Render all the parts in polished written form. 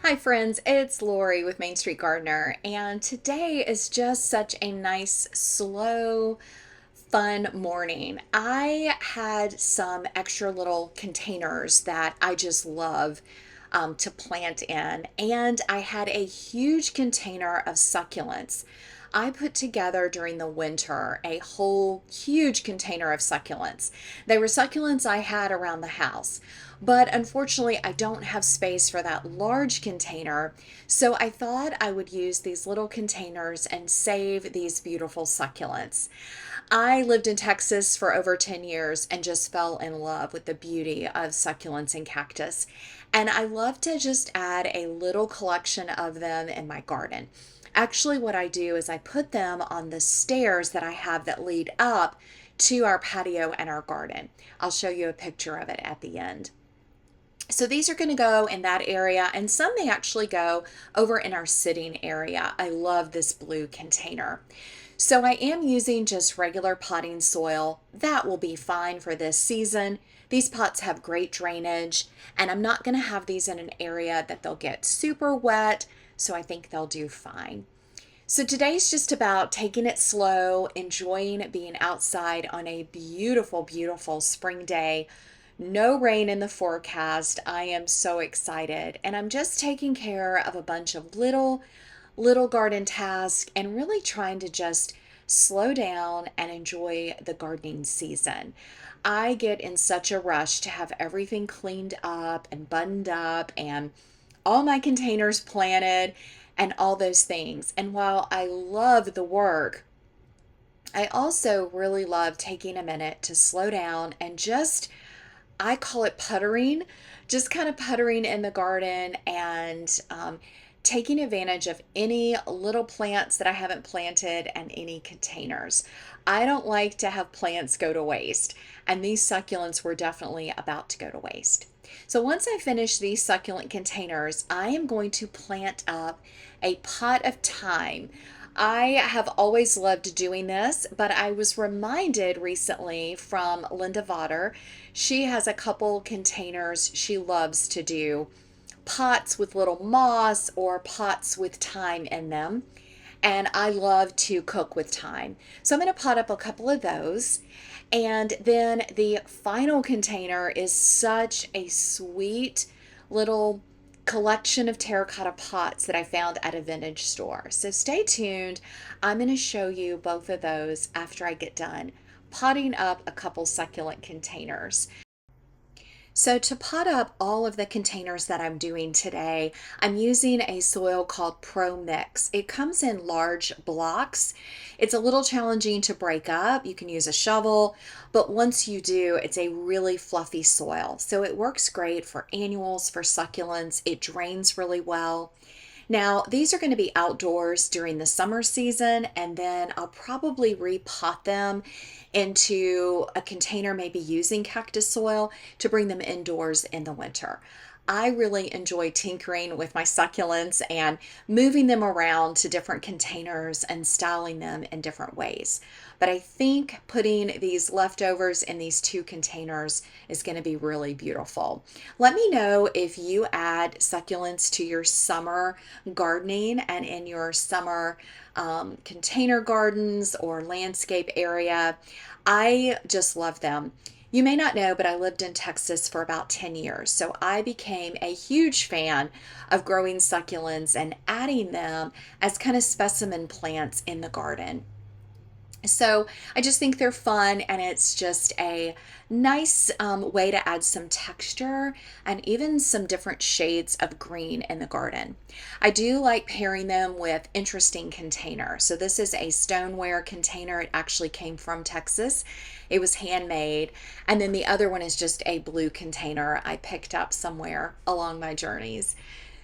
Hi friends, it's Lori with Main Street Gardener, and today is just such a nice, slow, fun morning. I had some extra little containers that I just love to plant in, and I had a huge container of succulents. I put together during the winter a whole huge container of succulents. They were succulents I had around the house, but unfortunately I don't have space for that large container, so I thought I would use these little containers and save these beautiful succulents. I lived in Texas for over 10 years and just fell in love with the beauty of succulents and cactus. And I love to just add a little collection of them in my garden. Actually, what I do is I put them on the stairs that I have that lead up to our patio and our garden. I'll show you a picture of it at the end. So these are going to go in that area, and some may actually go over in our sitting area. I love this blue container. So I am using just regular potting soil. That will be fine for this season. These pots have great drainage, and I'm not going to have these in an area that they'll get super wet, so I think they'll do fine. So today's just about taking it slow, enjoying being outside on a beautiful, beautiful spring day. No rain in the forecast. I am so excited, and I'm just taking care of a bunch of little garden tasks and really trying to just slow down and enjoy the gardening season. I get in such a rush to have everything cleaned up and buttoned up and all my containers planted and all those things. And while I love the work, I also really love taking a minute to slow down and just, I call it puttering, just kind of puttering in the garden and taking advantage of any little plants that I haven't planted and any containers. I don't like to have plants go to waste, and these succulents were definitely about to go to waste. So once I finish these succulent containers, I am going to plant up a pot of thyme. I have always loved doing this, but I was reminded recently from Linda Votter. She has a couple containers she loves to do pots with little moss or pots with thyme in them. And I love to cook with thyme. So I'm going to pot up a couple of those. And then the final container is such a sweet little collection of terracotta pots that I found at a vintage store. So stay tuned. I'm going to show you both of those after I get done potting up a couple succulent containers. So to pot up all of the containers that I'm doing today, I'm using a soil called Pro Mix. It comes in large blocks. It's a little challenging to break up. You can use a shovel, but once you do, it's a really fluffy soil. So it works great for annuals, for succulents. It drains really well. Now, these are going to be outdoors during the summer season, and then I'll probably repot them into a container, maybe using cactus soil to bring them indoors in the winter. I really enjoy tinkering with my succulents and moving them around to different containers and styling them in different ways. But I think putting these leftovers in these two containers is going to be really beautiful. Let me know if you add succulents to your summer gardening and in your summer container gardens or landscape area. I just love them. You may not know, but I lived in Texas for about 10 years. So I became a huge fan of growing succulents and adding them as kind of specimen plants in the garden. So I just think they're fun, and it's just a nice way to add some texture and even some different shades of green in the garden. I do like pairing them with interesting containers. So this is a stoneware container. It actually came from Texas. It was handmade. And then the other one is just a blue container I picked up somewhere along my journeys.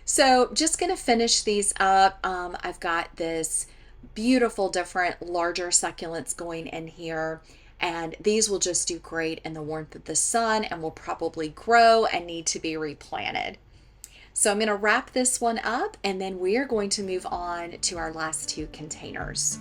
So just going to finish these up. I've got this beautiful different larger succulents going in here, and these will just do great in the warmth of the sun and will probably grow and need to be replanted. So I'm going to wrap this one up, and then we are going to move on to our last two containers.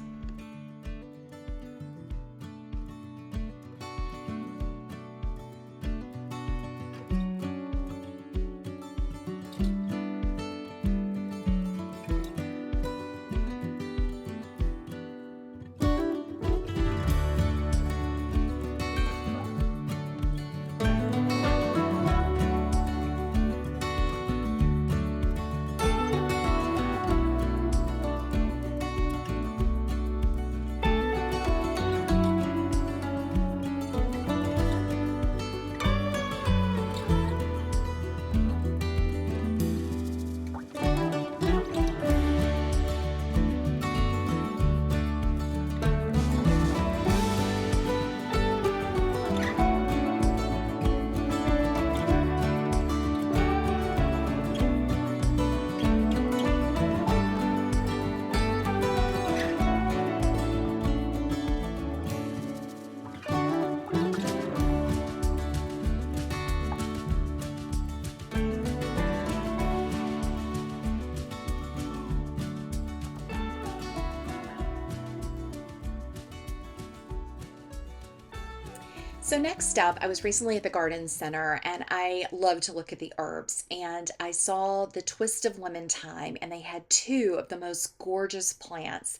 So next up, I was recently at the garden center, and I love to look at the herbs, and I saw the twist of lemon thyme, and they had two of the most gorgeous plants.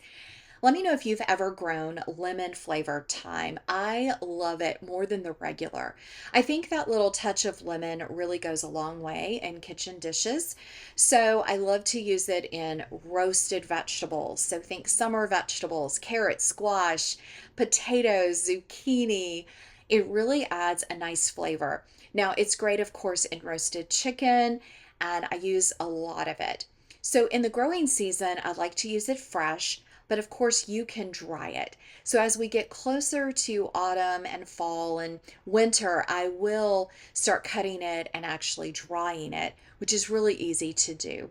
Let me know if you've ever grown lemon flavored thyme. I love it more than the regular. I think that little touch of lemon really goes a long way in kitchen dishes. So I love to use it in roasted vegetables. So think summer vegetables, carrots, squash, potatoes, zucchini. It really adds a nice flavor. Now, it's great, of course, in roasted chicken, and I use a lot of it. So in the growing season, I like to use it fresh, but of course you can dry it. So as we get closer to autumn and fall and winter, I will start cutting it and actually drying it, which is really easy to do.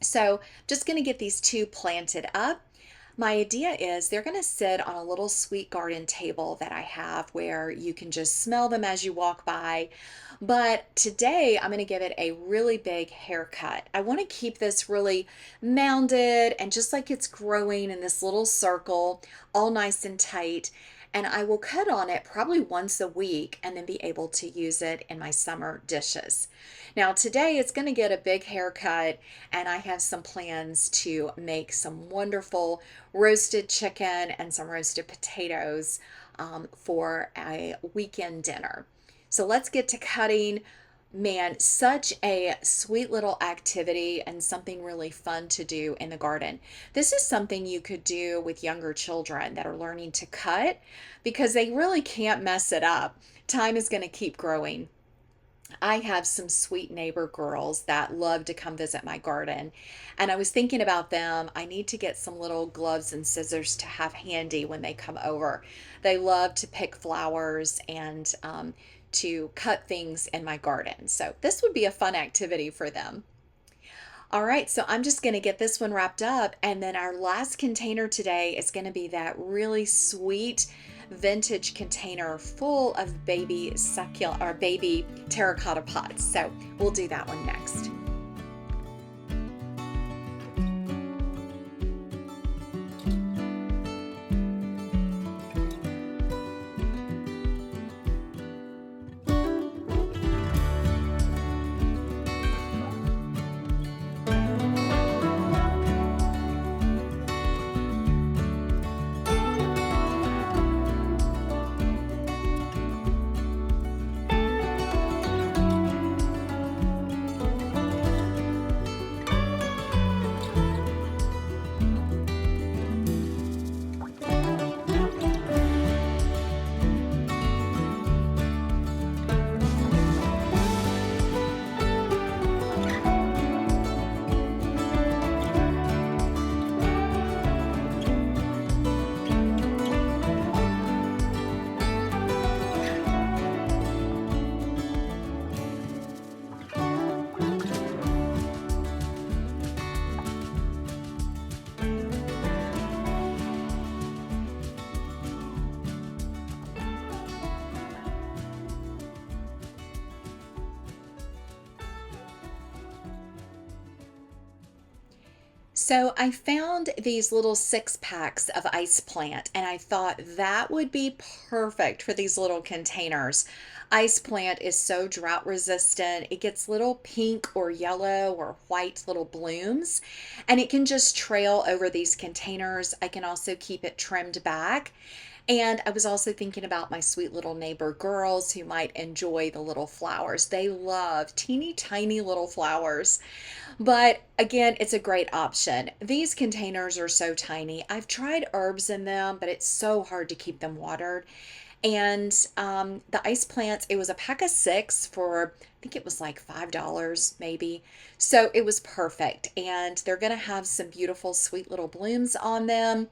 So just going to get these two planted up. My idea is they're going to sit on a little sweet garden table that I have where you can just smell them as you walk by. But today I'm going to give it a really big haircut. I want to keep this really mounded and just like it's growing in this little circle, all nice and tight. And I will cut on it probably once a week and then be able to use it in my summer dishes. Now today it's going to get a big haircut, and I have some plans to make some wonderful roasted chicken and some roasted potatoes for a weekend dinner. So let's get to cutting. Man, such a sweet little activity and something really fun to do in the garden. This is something you could do with younger children that are learning to cut because they really can't mess it up. Time is going to keep growing. I have some sweet neighbor girls that love to come visit my garden, and I was thinking about them. I need to get some little gloves and scissors to have handy when they come over. They love to pick flowers and to cut things in my garden. So this would be a fun activity for them. All right, so I'm just going to get this one wrapped up, and then our last container today is going to be that really sweet vintage container full of baby succulent or baby terracotta pots. So we'll do that one next. So I found these little 6 packs of ice plant and I thought that would be perfect for these little containers. Ice plant is so drought resistant. It gets little pink or yellow or white little blooms and it can just trail over these containers. I can also keep it trimmed back. And I was also thinking about my sweet little neighbor girls who might enjoy the little flowers. They love teeny tiny little flowers. But again, it's a great option. These containers are so tiny. I've tried herbs in them, but it's so hard to keep them watered. And the ice plants, it was a pack of 6 for, I think it was like $5 maybe. So it was perfect. And they're going to have some beautiful, sweet little blooms on them.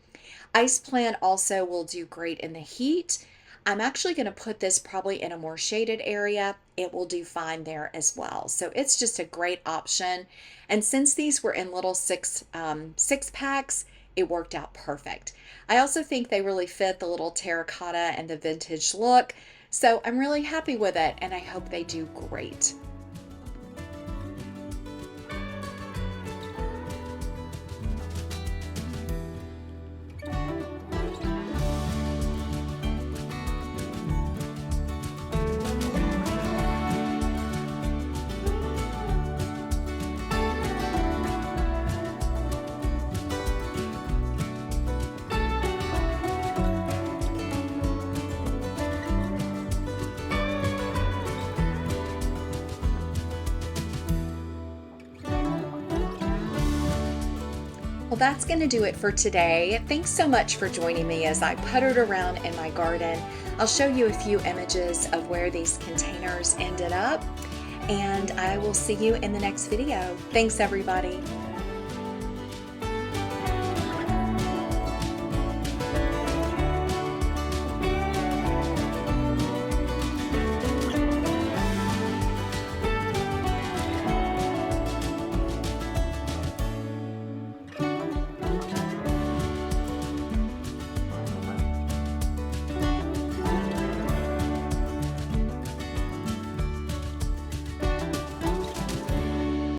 Ice plant also will do great in the heat. I'm actually going to put this probably in a more shaded area. It will do fine there as well. So it's just a great option. And since these were in little six packs, it worked out perfect. I also think they really fit the little terracotta and the vintage look. So I'm really happy with it and I hope they do great. Well, that's going to do it for today. Thanks so much for joining me as I puttered around in my garden. I'll show you a few images of where these containers ended up, and I will see you in the next video. Thanks, everybody.